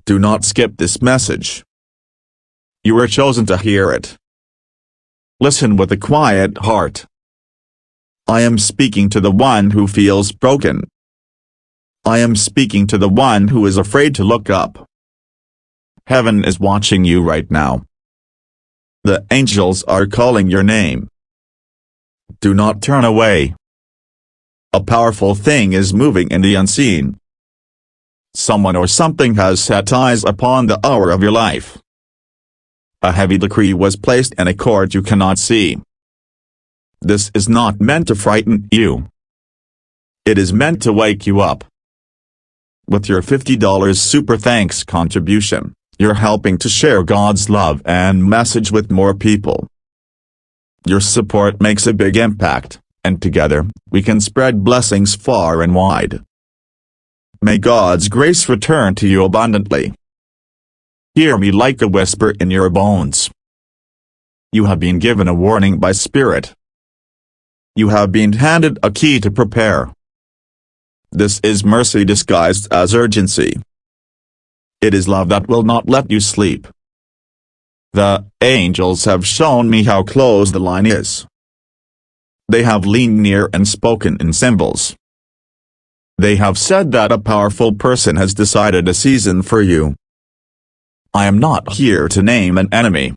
Do not skip this message. You were chosen to hear it. Listen with a quiet heart. I am speaking to the one who feels broken. I am speaking to the one who is afraid to look up. Heaven is watching you right now. The angels are calling your name. Do not turn away. A powerful thing is moving in the unseen. Someone or something has set eyes upon the hour of your life. A heavy decree was placed in a court you cannot see. This is not meant to frighten you. It is meant to wake you up. With your $50 super thanks contribution, you're helping to share God's love and message with more people. Your support makes a big impact, and together, we can spread blessings far and wide. May God's grace return to you abundantly. Hear me like a whisper in your bones. You have been given a warning by Spirit. You have been handed a key to prepare. This is mercy disguised as urgency. It is love that will not let you sleep. The angels have shown me how close the line is. They have leaned near and spoken in symbols. They have said that a powerful person has decided a season for you. I am not here to name an enemy.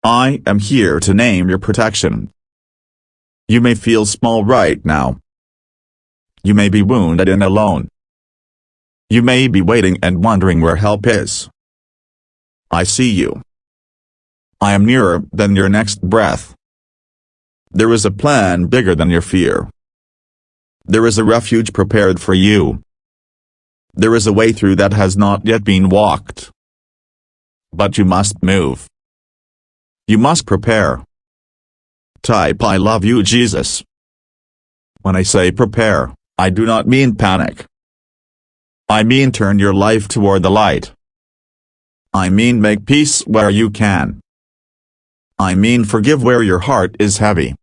I am here to name your protection. You may feel small right now. You may be wounded and alone. You may be waiting and wondering where help is. I see you. I am nearer than your next breath. There is a plan bigger than your fear. There is a refuge prepared for you. There is a way through that has not yet been walked. But you must move. You must prepare. Type I love you, Jesus. When I say prepare, I do not mean panic. I mean turn your life toward the light. I mean make peace where you can. I mean forgive where your heart is heavy.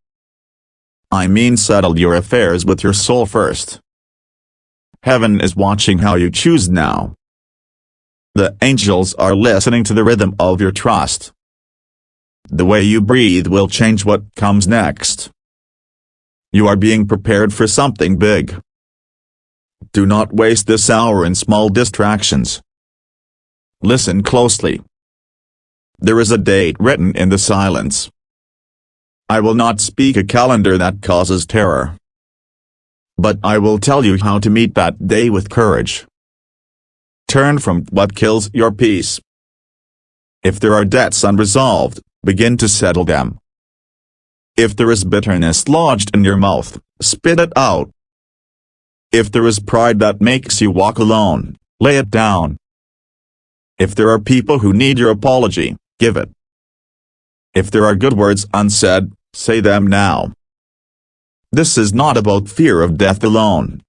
I mean settle your affairs with your soul first. Heaven is watching how you choose now. The angels are listening to the rhythm of your trust. The way you breathe will change what comes next. You are being prepared for something big. Do not waste this hour in small distractions. Listen closely. There is a date written in the silence. I will not speak a calendar that causes terror. But I will tell you how to meet that day with courage. Turn from what kills your peace. If there are debts unresolved, begin to settle them. If there is bitterness lodged in your mouth, spit it out. If there is pride that makes you walk alone, lay it down. If there are people who need your apology, give it. If there are good words unsaid, say them now. This is not about fear of death alone.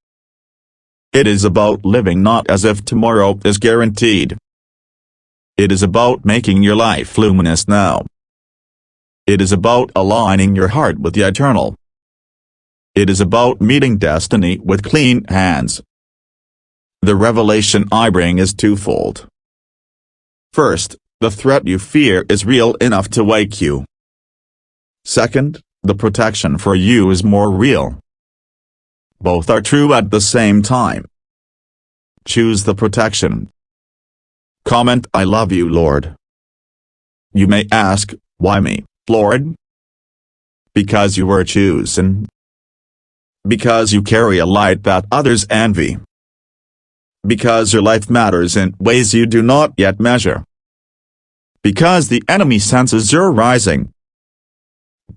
It is about living not as if tomorrow is guaranteed. It is about making your life luminous now. It is about aligning your heart with the eternal. It is about meeting destiny with clean hands. The revelation I bring is twofold. First, the threat you fear is real enough to wake you. Second, the protection for you is more real. Both are true at the same time. Choose the protection. Comment I love you, Lord. You may ask, why me, Lord? Because you were chosen. Because you carry a light that others envy. Because your life matters in ways you do not yet measure. Because the enemy senses you're rising.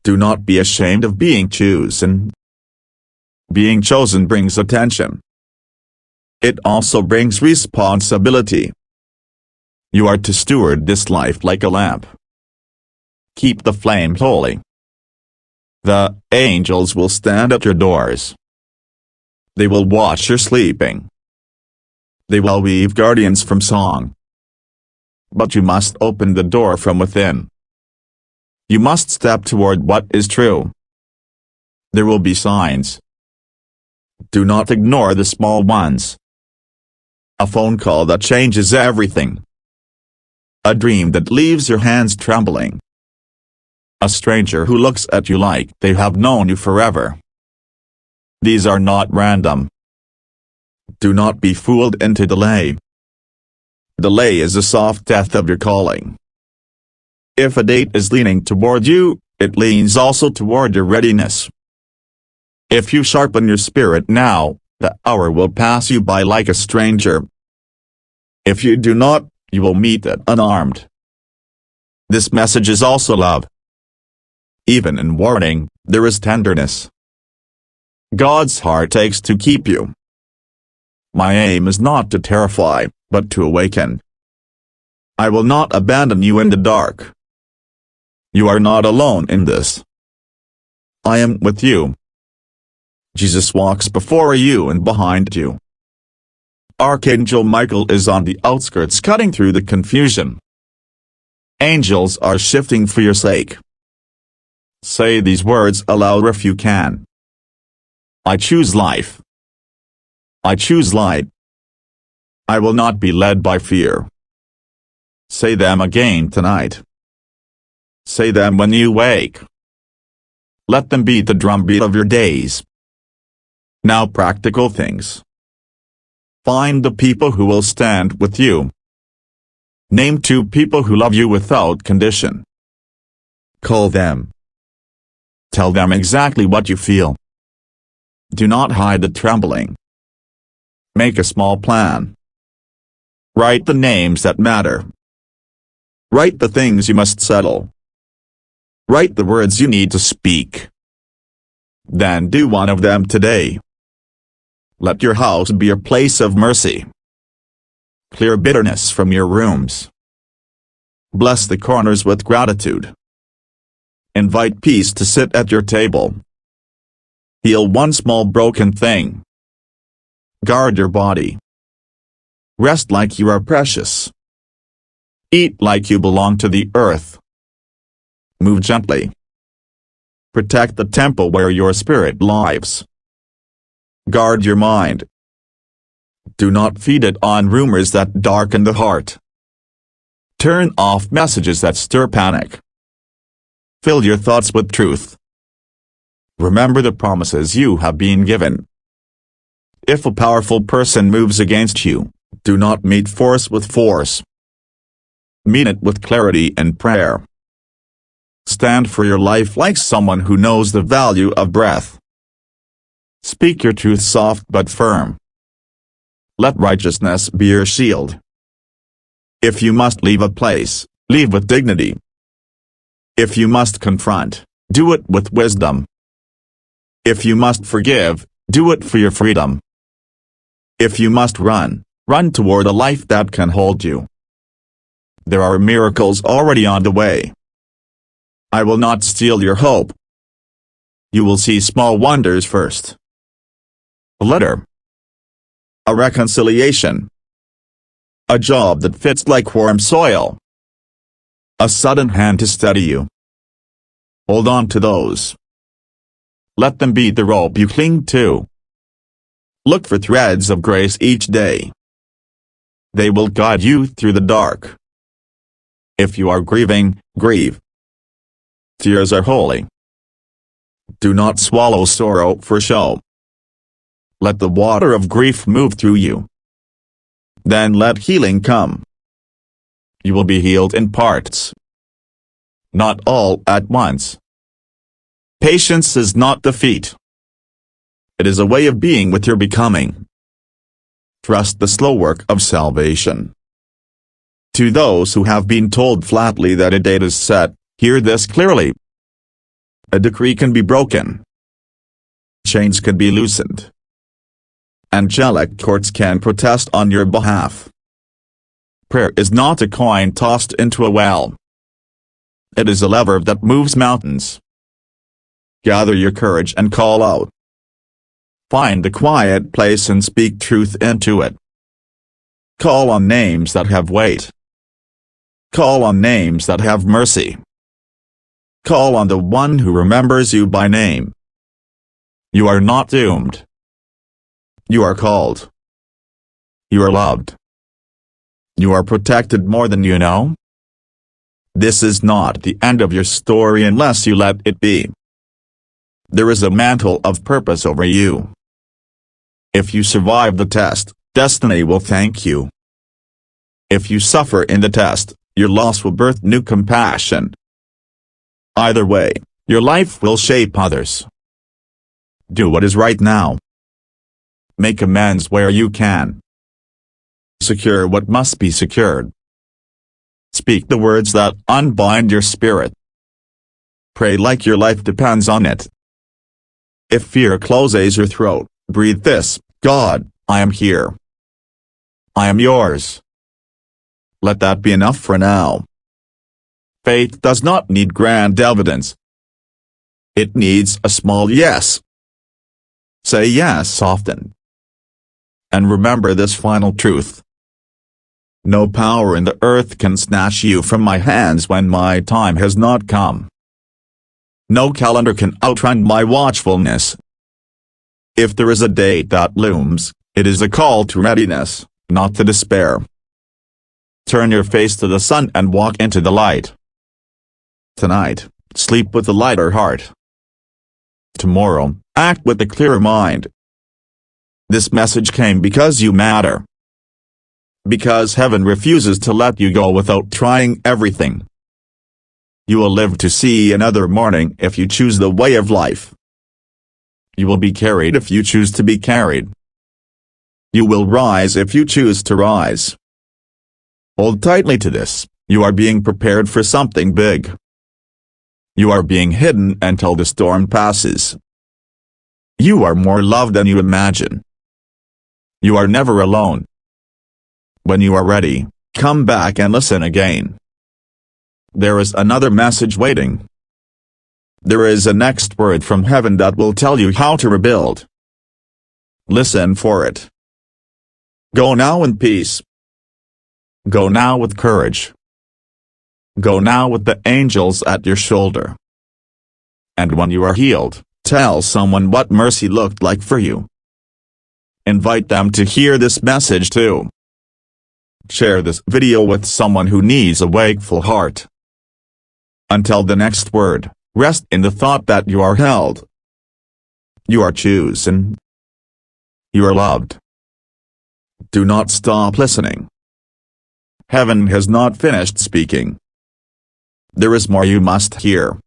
Do not be ashamed of being chosen. Being chosen brings attention. It also brings responsibility. You are to steward this life like a lamp. Keep the flame holy. The angels will stand at your doors. They will watch your sleeping. They will weave guardians from song. But you must open the door from within. You must step toward what is true. There will be signs. Do not ignore the small ones. A phone call that changes everything. A dream that leaves your hands trembling. A stranger who looks at you like they have known you forever. These are not random. Do not be fooled into delay. Delay is a soft death of your calling. If a date is leaning toward you, it leans also toward your readiness. If you sharpen your spirit now, the hour will pass you by like a stranger. If you do not, you will meet it unarmed. This message is also love. Even in warning, there is tenderness. God's heart aches to keep you. My aim is not to terrify, but to awaken. I will not abandon you in the dark. You are not alone in this. I am with you. Jesus walks before you and behind you. Archangel Michael is on the outskirts cutting through the confusion. Angels are shifting for your sake. Say these words aloud if you can. I choose life. I choose light. I will not be led by fear. Say them again tonight. Say them when you wake. Let them be the drumbeat of your days. Now practical things. Find the people who will stand with you. Name 2 people who love you without condition. Call them. Tell them exactly what you feel. Do not hide the trembling. Make a small plan. Write the names that matter. Write the things you must settle. Write the words you need to speak. Then do one of them today. Let your house be a place of mercy. Clear bitterness from your rooms. Bless the corners with gratitude. Invite peace to sit at your table. Heal one small broken thing. Guard your body. Rest like you are precious. Eat like you belong to the earth. Move gently. Protect the temple where your spirit lives. Guard your mind. Do not feed it on rumors that darken the heart. Turn off messages that stir panic. Fill your thoughts with truth. Remember the promises you have been given. If a powerful person moves against you, do not meet force with force. Meet it with clarity and prayer. Stand for your life like someone who knows the value of breath. Speak your truth soft but firm. Let righteousness be your shield. If you must leave a place, leave with dignity. If you must confront, do it with wisdom. If you must forgive, do it for your freedom. If you must run, run toward a life that can hold you. There are miracles already on the way. I will not steal your hope. You will see small wonders first. A letter. A reconciliation. A job that fits like warm soil. A sudden hand to steady you. Hold on to those. Let them be the rope you cling to. Look for threads of grace each day. They will guide you through the dark. If you are grieving, grieve. Tears are holy. Do not swallow sorrow for show. Let the water of grief move through you. Then let healing come. You will be healed in parts. Not all at once. Patience is not defeat. It is a way of being with your becoming. Trust the slow work of salvation. To those who have been told flatly that a date is set, hear this clearly. A decree can be broken. Chains can be loosened. Angelic courts can protest on your behalf. Prayer is not a coin tossed into a well. It is a lever that moves mountains. Gather your courage and call out. Find a quiet place and speak truth into it. Call on names that have weight. Call on names that have mercy. Call on the one who remembers you by name. You are not doomed. You are called. You are loved. You are protected more than you know. This is not the end of your story unless you let it be. There is a mantle of purpose over you. If you survive the test, destiny will thank you. If you suffer in the test, your loss will birth new compassion. Either way, your life will shape others. Do what is right now. Make amends where you can. Secure what must be secured. Speak the words that unbind your spirit. Pray like your life depends on it. If fear closes your throat, breathe this: God, I am here. I am yours. Let that be enough for now. Faith does not need grand evidence. It needs a small yes. Say yes often. And remember this final truth. No power in the earth can snatch you from my hands when my time has not come. No calendar can outrun my watchfulness. If there is a date that looms, it is a call to readiness, not to despair. Turn your face to the sun and walk into the light. Tonight, sleep with a lighter heart. Tomorrow, act with a clearer mind. This message came because you matter. Because heaven refuses to let you go without trying everything. You will live to see another morning if you choose the way of life. You will be carried if you choose to be carried. You will rise if you choose to rise. Hold tightly to this: you are being prepared for something big. You are being hidden until the storm passes. You are more loved than you imagine. You are never alone. When you are ready, come back and listen again. There is another message waiting. There is a next word from heaven that will tell you how to rebuild. Listen for it. Go now in peace. Go now with courage. Go now with the angels at your shoulder. And when you are healed, tell someone what mercy looked like for you. Invite them to hear this message too. Share this video with someone who needs a wakeful heart. Until the next word, rest in the thought that you are held. You are chosen. You are loved. Do not stop listening. Heaven has not finished speaking. There is more you must hear.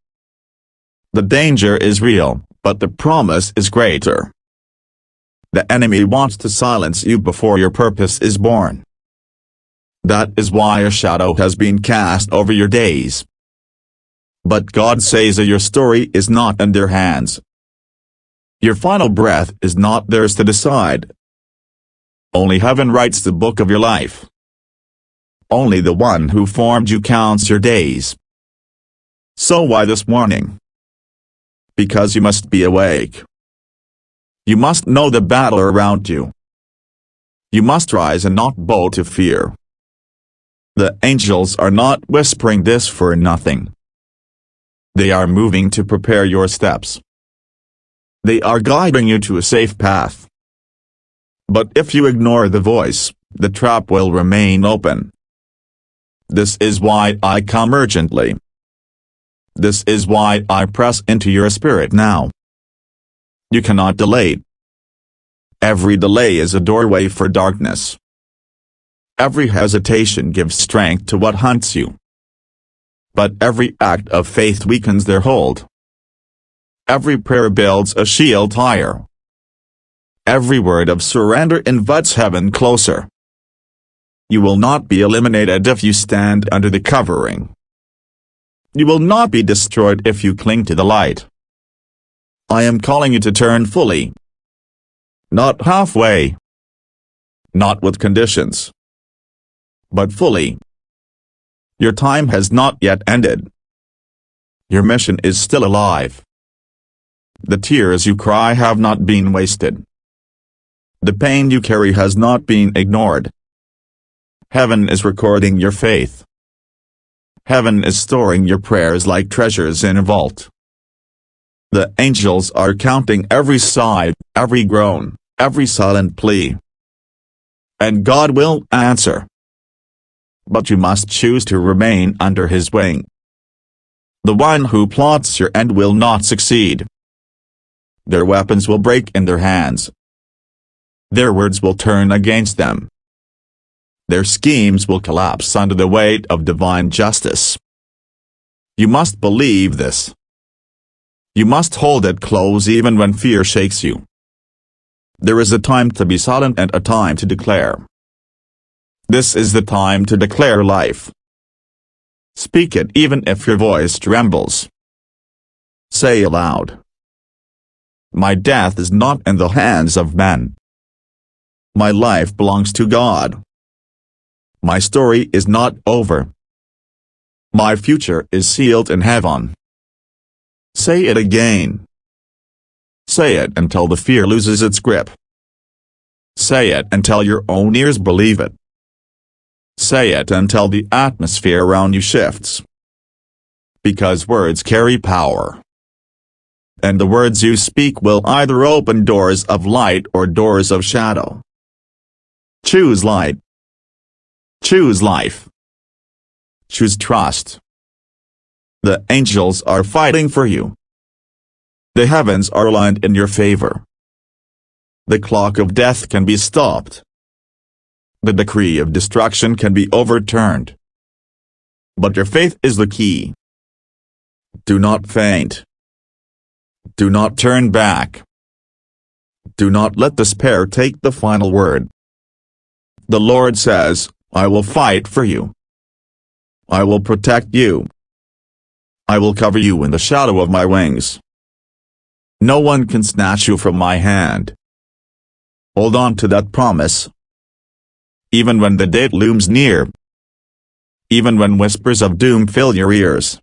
The danger is real, but the promise is greater. The enemy wants to silence you before your purpose is born. That is why a shadow has been cast over your days. But God says that your story is not in their hands. Your final breath is not theirs to decide. Only heaven writes the book of your life. Only the one who formed you counts your days. So why this warning? Because you must be awake. You must know the battle around you. You must rise and not bow to fear. The angels are not whispering this for nothing. They are moving to prepare your steps. They are guiding you to a safe path. But if you ignore the voice, the trap will remain open. This is why I come urgently. This is why I press into your spirit now. You cannot delay. Every delay is a doorway for darkness. Every hesitation gives strength to what hunts you. But every act of faith weakens their hold. Every prayer builds a shield higher. Every word of surrender invites heaven closer. You will not be eliminated if you stand under the covering. You will not be destroyed if you cling to the light. I am calling you to turn fully. Not halfway. Not with conditions. But fully. Your time has not yet ended. Your mission is still alive. The tears you cry have not been wasted. The pain you carry has not been ignored. Heaven is recording your faith. Heaven is storing your prayers like treasures in a vault. The angels are counting every sigh, every groan, every silent plea. and God will answer. But you must choose to remain under his wing. The one who plots your end will not succeed. Their weapons will break in their hands. Their words will turn against them. Their schemes will collapse under the weight of divine justice. You must believe this. You must hold it close even when fear shakes you. There is a time to be silent and a time to declare. This is the time to declare life. Speak it even if your voice trembles. Say aloud, "My death is not in the hands of men. My life belongs to God. My story is not over. My future is sealed in heaven." Say it again. Say it until the fear loses its grip. Say it until your own ears believe it. Say it until the atmosphere around you shifts. Because words carry power. And the words you speak will either open doors of light or doors of shadow. Choose light. Choose life. Choose trust. The angels are fighting for you. The heavens are aligned in your favor. The clock of death can be stopped. The decree of destruction can be overturned. But your faith is the key. Do not faint. Do not turn back. Do not let despair take the final word. The Lord says, "I will fight for you. I will protect you. I will cover you in the shadow of my wings. No one can snatch you from my hand." Hold on to that promise. Even when the date looms near. Even when whispers of doom fill your ears.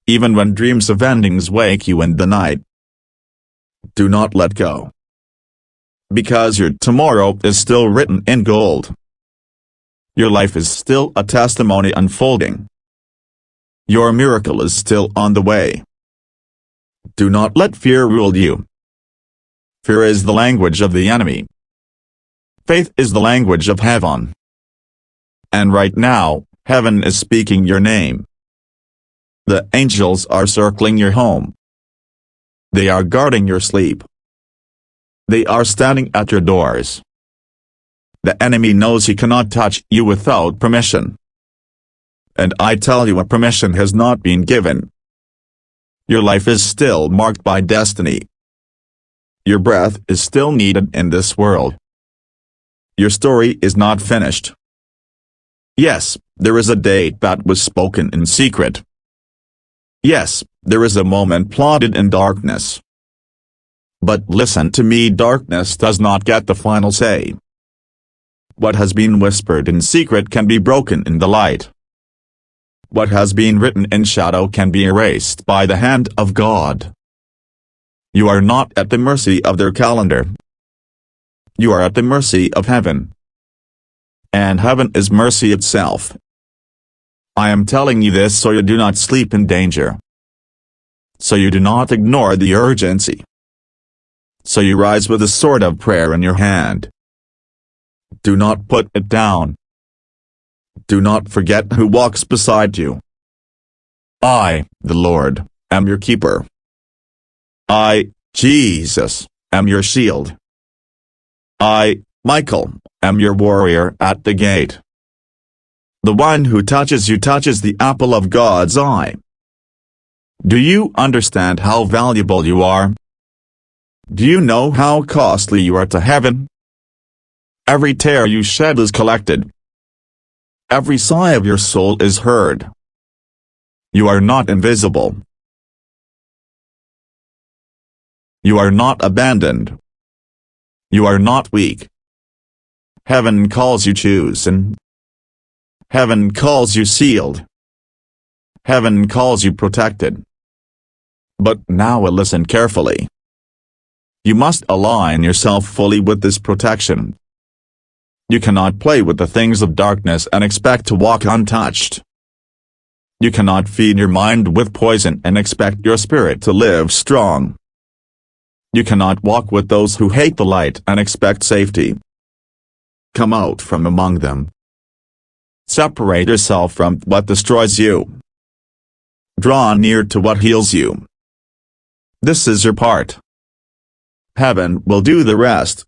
Even when dreams of endings wake you in the night. Do not let go. Because your tomorrow is still written in gold. Your life is still a testimony unfolding. Your miracle is still on the way. Do not let fear rule you. Fear is the language of the enemy. Faith is the language of heaven. And right now, heaven is speaking your name. The angels are circling your home. They are guarding your sleep. They are standing at your doors. The enemy knows he cannot touch you without permission. And I tell you, a permission has not been given. Your life is still marked by destiny. Your breath is still needed in this world. Your story is not finished. Yes, there is a date that was spoken in secret. Yes, there is a moment plotted in darkness. But listen to me, darkness does not get the final say. What has been whispered in secret can be broken in the light. What has been written in shadow can be erased by the hand of God. You are not at the mercy of their calendar. You are at the mercy of heaven. And heaven is mercy itself. I am telling you this so you do not sleep in danger. So you do not ignore the urgency. So you rise with a sword of prayer in your hand. Do not put it down. Do not forget who walks beside you. I, the Lord, am your keeper. I, Jesus, am your shield. I, Michael, am your warrior at the gate. The one who touches you touches the apple of God's eye. Do you understand how valuable you are? Do you know how costly you are to heaven? Every tear you shed is collected. Every sigh of your soul is heard. You are not invisible. You are not abandoned. You are not weak. Heaven calls you chosen. Heaven calls you sealed. Heaven calls you protected. But now listen carefully. You must align yourself fully with this protection. You cannot play with the things of darkness and expect to walk untouched. You cannot feed your mind with poison and expect your spirit to live strong. You cannot walk with those who hate the light and expect safety. Come out from among them. Separate yourself from what destroys you. Draw near to what heals you. This is your part. Heaven will do the rest.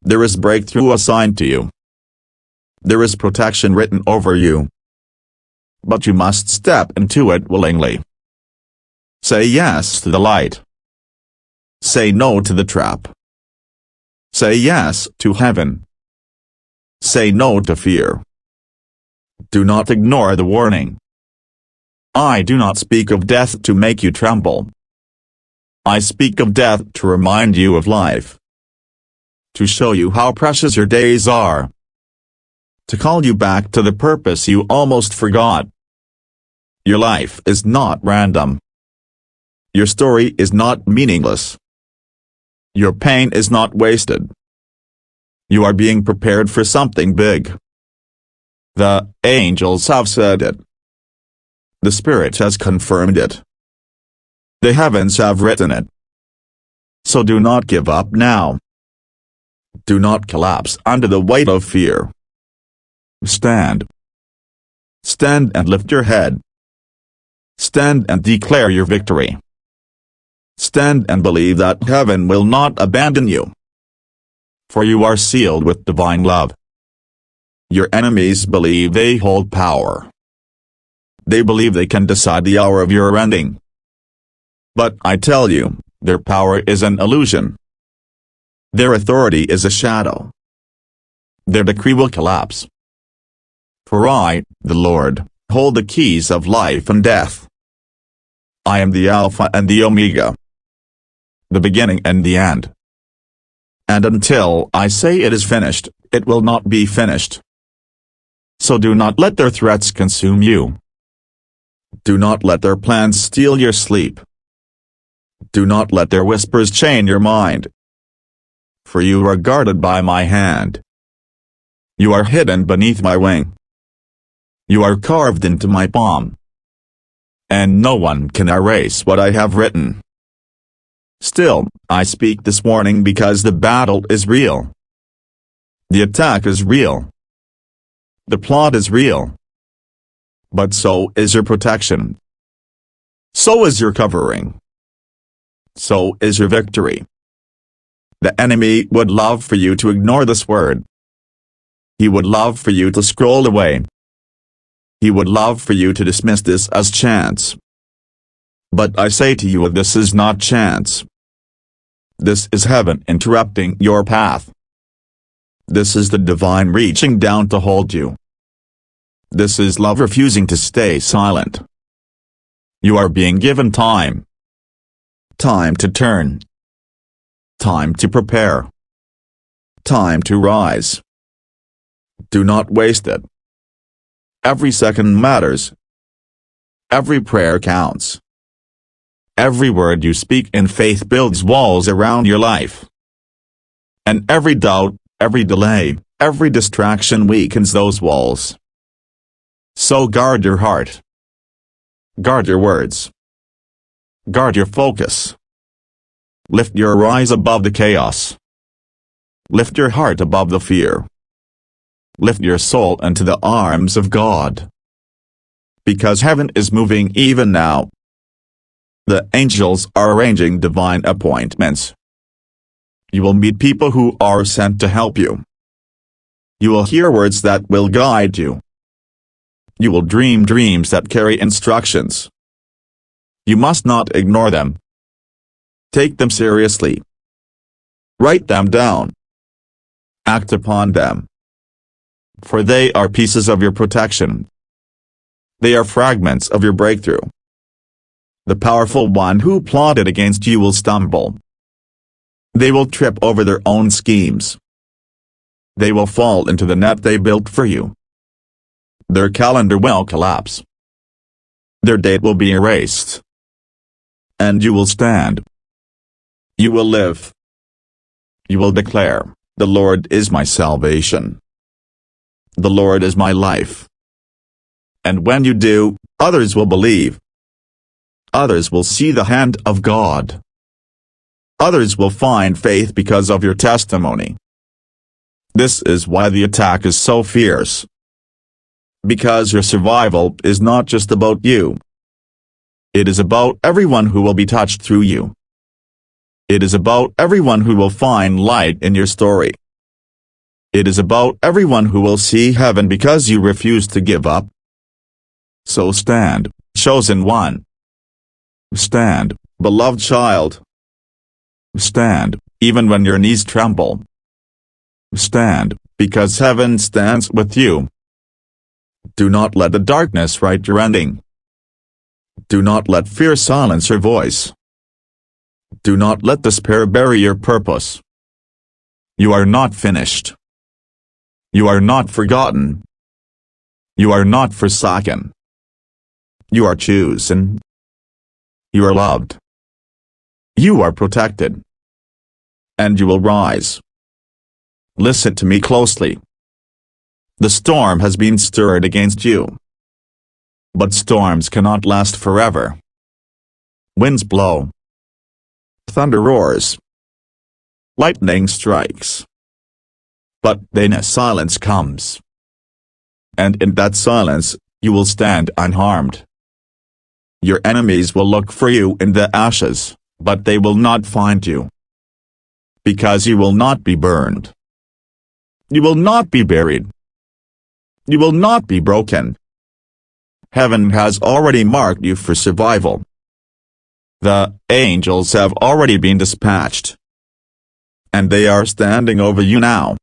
There is breakthrough assigned to you. There is protection written over you. But you must step into it willingly. Say yes to the light. Say no to the trap. Say yes to heaven. Say no to fear. Do not ignore the warning. I do not speak of death to make you tremble. I speak of death to remind you of life. To show you how precious your days are. To call you back to the purpose you almost forgot. Your life is not random. Your story is not meaningless. Your pain is not wasted. You are being prepared for something big. The angels have said it. The Spirit has confirmed it. The heavens have written it. So do not give up now. Do not collapse under the weight of fear. Stand. Stand and lift your head. Stand and declare your victory. Stand and believe that heaven will not abandon you. For you are sealed with divine love. Your enemies believe they hold power. They believe they can decide the hour of your ending. But I tell you, their power is an illusion. Their authority is a shadow. Their decree will collapse. For I, the Lord, hold the keys of life and death. I am the Alpha and the Omega, the beginning and the end. And until I say it is finished, it will not be finished. So do not let their threats consume you. Do not let their plans steal your sleep. Do not let their whispers chain your mind. For you are guarded by my hand. You are hidden beneath my wing. You are carved into my palm. And no one can erase what I have written. Still, I speak this warning because the battle is real. The attack is real. The plot is real. But so is your protection. So is your covering. So is your victory. The enemy would love for you to ignore this word. He would love for you to scroll away. He would love for you to dismiss this as chance. But I say to you, this is not chance. This is heaven interrupting your path. This is the divine reaching down to hold you. This is love refusing to stay silent. You are being given time. Time to turn. Time to prepare. Time to rise. Do not waste it. Every second matters. Every prayer counts. Every word you speak in faith builds walls around your life. And every doubt, every delay, every distraction weakens those walls. So guard your heart. Guard your words. Guard your focus. Lift your eyes above the chaos. Lift your heart above the fear. Lift your soul into the arms of God. Because heaven is moving even now. The angels are arranging divine appointments. You will meet people who are sent to help you. You will hear words that will guide you. You will dream dreams that carry instructions. You must not ignore them. Take them seriously. Write them down. Act upon them. For they are pieces of your protection. They are fragments of your breakthrough. The powerful one who plotted against you will stumble. They will trip over their own schemes. They will fall into the net they built for you. Their calendar will collapse. Their date will be erased. And you will stand. You will live. You will declare, "The Lord is my salvation. The Lord is my life." And when you do, others will believe. Others will see the hand of God. Others will find faith because of your testimony. This is why the attack is so fierce. Because your survival is not just about you. It is about everyone who will be touched through you. It is about everyone who will find light in your story. It is about everyone who will see heaven because you refuse to give up. So stand, chosen one. Stand, beloved child. Stand, even when your knees tremble. Stand, because heaven stands with you. Do not let the darkness write your ending. Do not let fear silence your voice. Do not let despair bury your purpose. You are not finished. You are not forgotten. You are not forsaken. You are chosen. You are loved. You are protected. And you will rise. Listen to me closely. The storm has been stirred against you. But storms cannot last forever. Winds blow. Thunder roars. Lightning strikes. But then a silence comes. And in that silence, you will stand unharmed. Your enemies will look for you in the ashes, but they will not find you. Because you will not be burned. You will not be buried. You will not be broken. Heaven has already marked you for survival. The angels have already been dispatched. And they are standing over you now.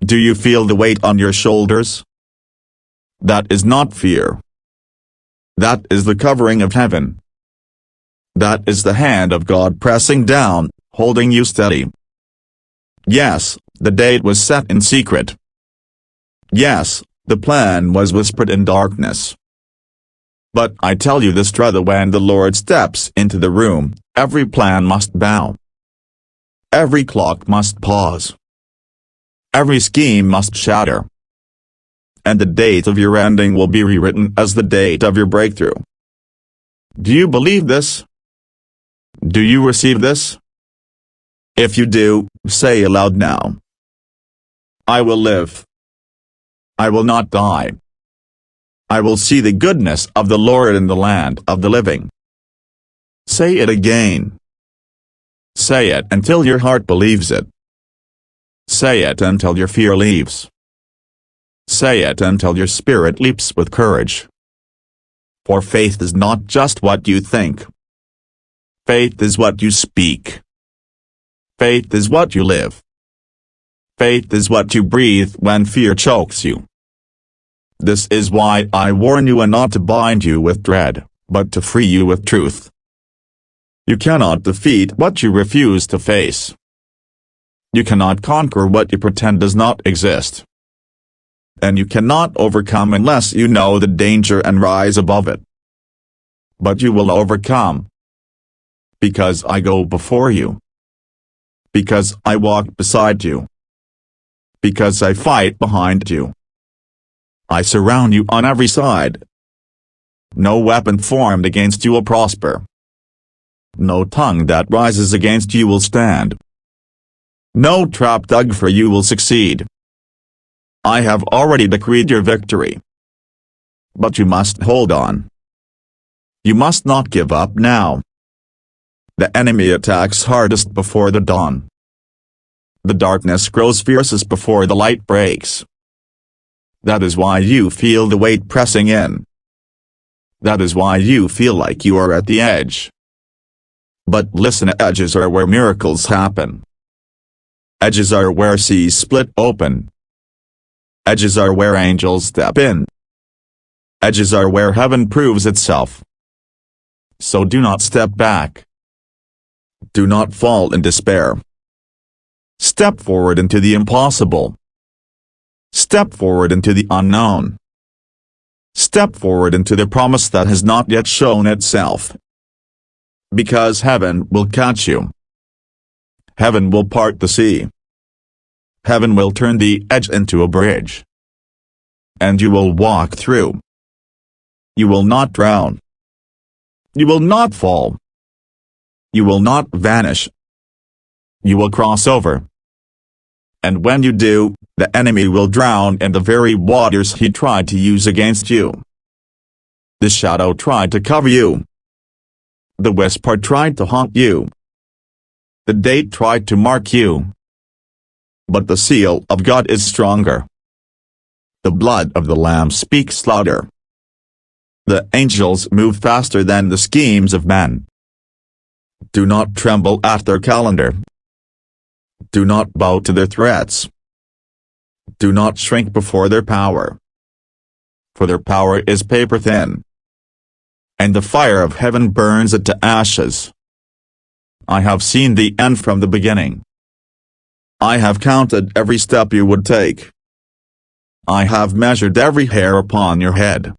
Do you feel the weight on your shoulders? That is not fear. That is the covering of heaven. That is the hand of God pressing down, holding you steady. Yes, the date was set in secret. Yes, the plan was whispered in darkness. But I tell you this truth: when the Lord steps into the room, every plan must bow. Every clock must pause. Every scheme must shatter. And the date of your ending will be rewritten as the date of your breakthrough. Do you believe this? Do you receive this? If you do, say aloud now. I will live. I will not die. I will see the goodness of the Lord in the land of the living. Say it again. Say it until your heart believes it. Say it until your fear leaves. Say it until your spirit leaps with courage. For faith is not just what you think. Faith is what you speak. Faith is what you live. Faith is what you breathe when fear chokes you. This is why I warn you, and not to bind you with dread, but to free you with truth. You cannot defeat what you refuse to face. You cannot conquer what you pretend does not exist. And you cannot overcome unless you know the danger and rise above it. But you will overcome. Because I go before you. Because I walk beside you. Because I fight behind you. I surround you on every side. No weapon formed against you will prosper. No tongue that rises against you will stand. No trap dug for you will succeed. I have already decreed your victory. But you must hold on. You must not give up now. The enemy attacks hardest before the dawn. The darkness grows fiercest before the light breaks. That is why you feel the weight pressing in. That is why you feel like you are at the edge. But listen, edges are where miracles happen. Edges are where seas split open. Edges are where angels step in. Edges are where heaven proves itself. So do not step back. Do not fall in despair. Step forward into the impossible. Step forward into the unknown. Step forward into the promise that has not yet shown itself. Because heaven will catch you. Heaven will part the sea. Heaven will turn the edge into a bridge. And you will walk through. You will not drown. You will not fall. You will not vanish. You will cross over. and when you do, the enemy will drown in the very waters he tried to use against you. The shadow tried to cover you. The whisper tried to haunt you. The date tried to mark you. But the seal of God is stronger. The blood of the Lamb speaks louder. The angels move faster than the schemes of men. Do not tremble at their calendar. Do not bow to their threats. Do not shrink before their power. For their power is paper thin, and the fire of heaven burns it to ashes. I have seen the end from the beginning. I have counted every step you would take. I have measured every hair upon your head.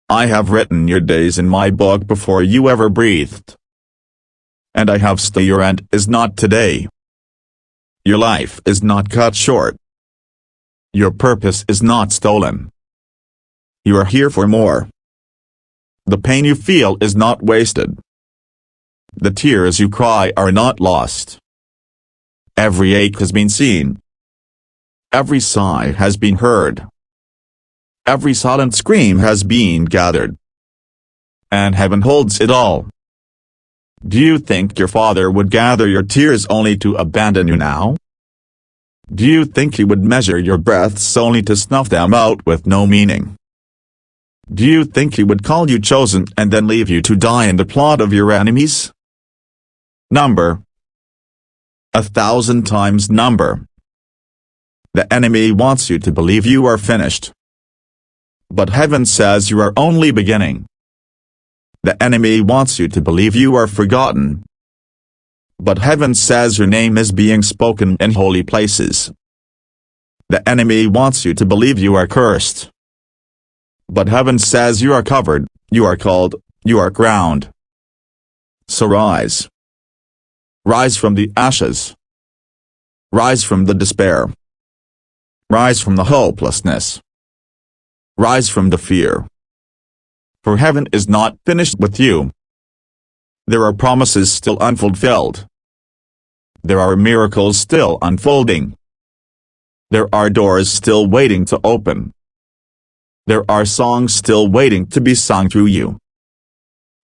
I have written your days in my book before you ever breathed. And I have said your end is not today. Your life is not cut short. Your purpose is not stolen. You are here for more. The pain you feel is not wasted. The tears you cry are not lost. Every ache has been seen. Every sigh has been heard. Every silent scream has been gathered. And heaven holds it all. Do you think your Father would gather your tears only to abandon you now? Do you think he would measure your breaths only to snuff them out with no meaning? Do you think he would call you chosen and then leave you to die in the plot of your enemies? Number 1,000 times number. The enemy wants you to believe you are finished. But heaven says you are only beginning. The enemy wants you to believe you are forgotten. But heaven says your name is being spoken in holy places. The enemy wants you to believe you are cursed. But heaven says you are covered, you are called, you are crowned. So rise. Rise from the ashes. Rise from the despair. Rise from the hopelessness. Rise from the fear. For heaven is not finished with you. There are promises still unfulfilled. There are miracles still unfolding. There are doors still waiting to open. There are songs still waiting to be sung through you.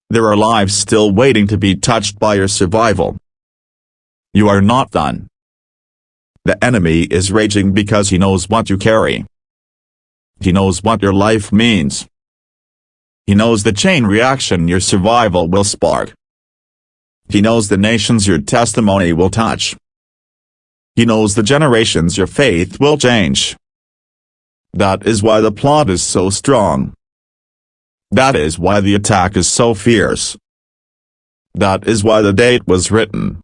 There are lives still waiting to be touched by your survival. You are not done. The enemy is raging because he knows what you carry. He knows what your life means. He knows the chain reaction your survival will spark. He knows the nations your testimony will touch. He knows the generations your faith will change. That is why the plot is so strong. That is why the attack is so fierce. That is why the date was written.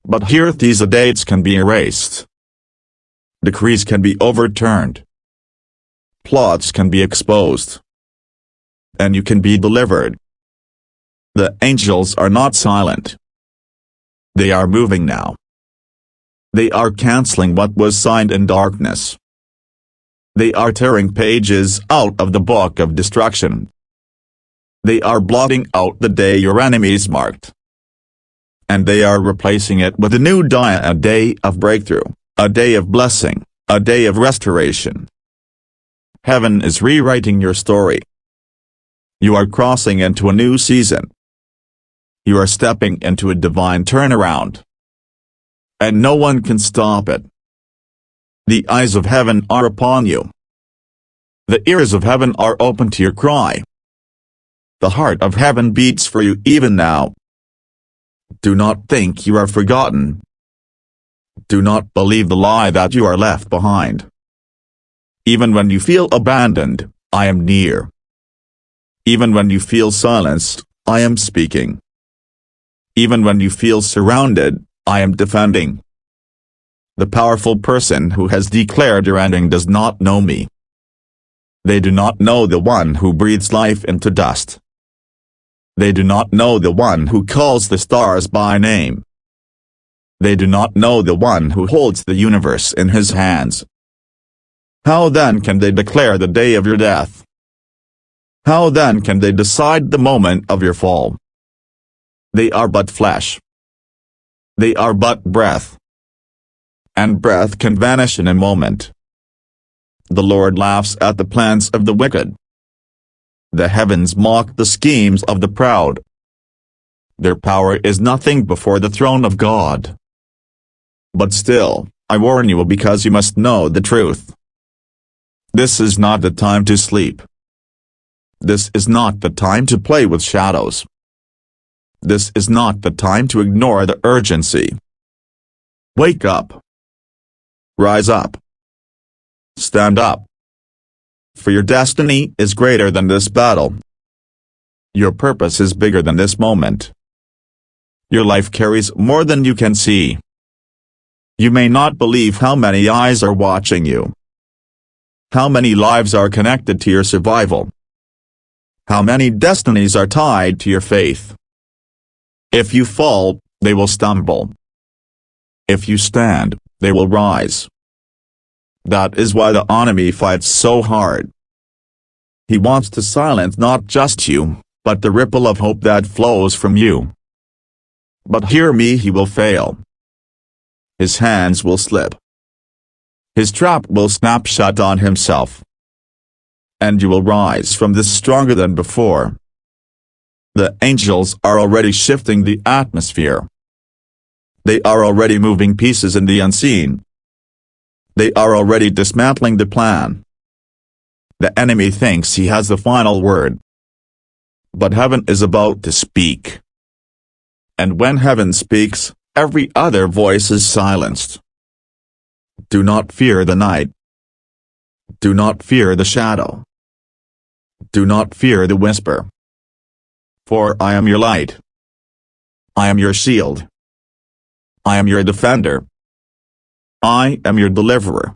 But here these dates can be erased. Decrees can be overturned. Plots can be exposed. And you can be delivered. The angels are not silent. They are moving now. They are canceling what was signed in darkness. They are tearing pages out of the book of destruction. They are blotting out the day your enemies marked. And they are replacing it with a new day, a day of breakthrough, a day of blessing, a day of restoration. Heaven is rewriting your story. You are crossing into a new season. You are stepping into a divine turnaround. And no one can stop it. The eyes of heaven are upon you. The ears of heaven are open to your cry. The heart of heaven beats for you even now. Do not think you are forgotten. Do not believe the lie that you are left behind. Even when you feel abandoned, I am near. Even when you feel silenced, I am speaking. Even when you feel surrounded, I am defending. The powerful person who has declared your ending does not know me. They do not know the one who breathes life into dust. They do not know the one who calls the stars by name. They do not know the one who holds the universe in his hands. How then can they declare the day of your death? How then can they decide the moment of your fall? They are but flesh. They are but breath. and breath can vanish in a moment. The Lord laughs at the plans of the wicked. The heavens mock the schemes of the proud. Their power is nothing before the throne of God. But still, I warn you because you must know the truth. This is not the time to sleep. This is not the time to play with shadows. This is not the time to ignore the urgency. Wake up. Rise up. Stand up. For your destiny is greater than this battle. Your purpose is bigger than this moment. Your life carries more than you can see. You may not believe how many eyes are watching you. How many lives are connected to your survival. How many destinies are tied to your faith. If you fall, they will stumble. If you stand, they will rise. That is why the enemy fights so hard. He wants to silence not just you, but the ripple of hope that flows from you. But hear me, he will fail. His hands will slip. His trap will snap shut on himself. And you will rise from this stronger than before. The angels are already shifting the atmosphere. They are already moving pieces in the unseen. They are already dismantling the plan. The enemy thinks he has the final word. But heaven is about to speak. And when heaven speaks, every other voice is silenced. Do not fear the night. Do not fear the shadow. Do not fear the whisper. For I am your light. I am your shield. I am your defender. I am your deliverer.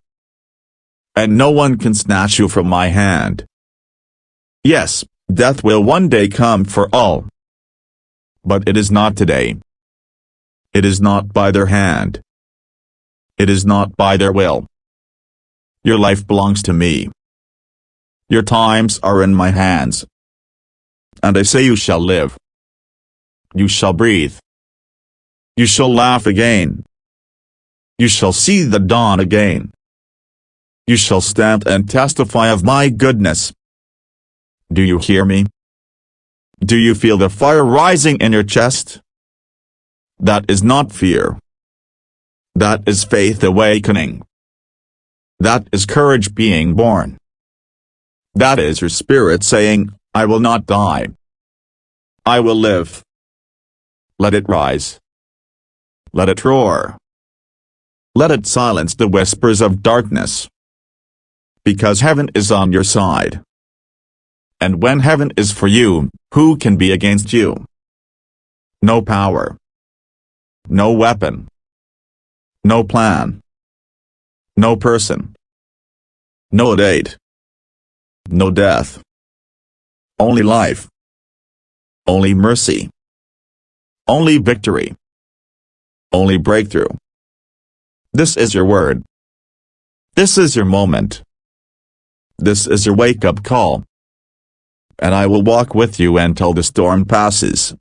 And no one can snatch you from my hand. Yes, death will one day come for all. But it is not today. It is not by their hand. It is not by their will. Your life belongs to me. Your times are in my hands. And I say you shall live. You shall breathe. You shall laugh again. You shall see the dawn again. You shall stand and testify of my goodness. Do you hear me? Do you feel the fire rising in your chest? That is not fear. That is faith awakening. That is courage being born. That is your spirit saying, I will not die. I will live. Let it rise. Let it roar. Let it silence the whispers of darkness. Because heaven is on your side. And when heaven is for you, who can be against you? No power. No weapon. No plan. No person. No date. No death. Only life. Only mercy. Only victory. Only breakthrough. This is your word. This is your moment. This is your wake-up call. And I will walk with you until the storm passes.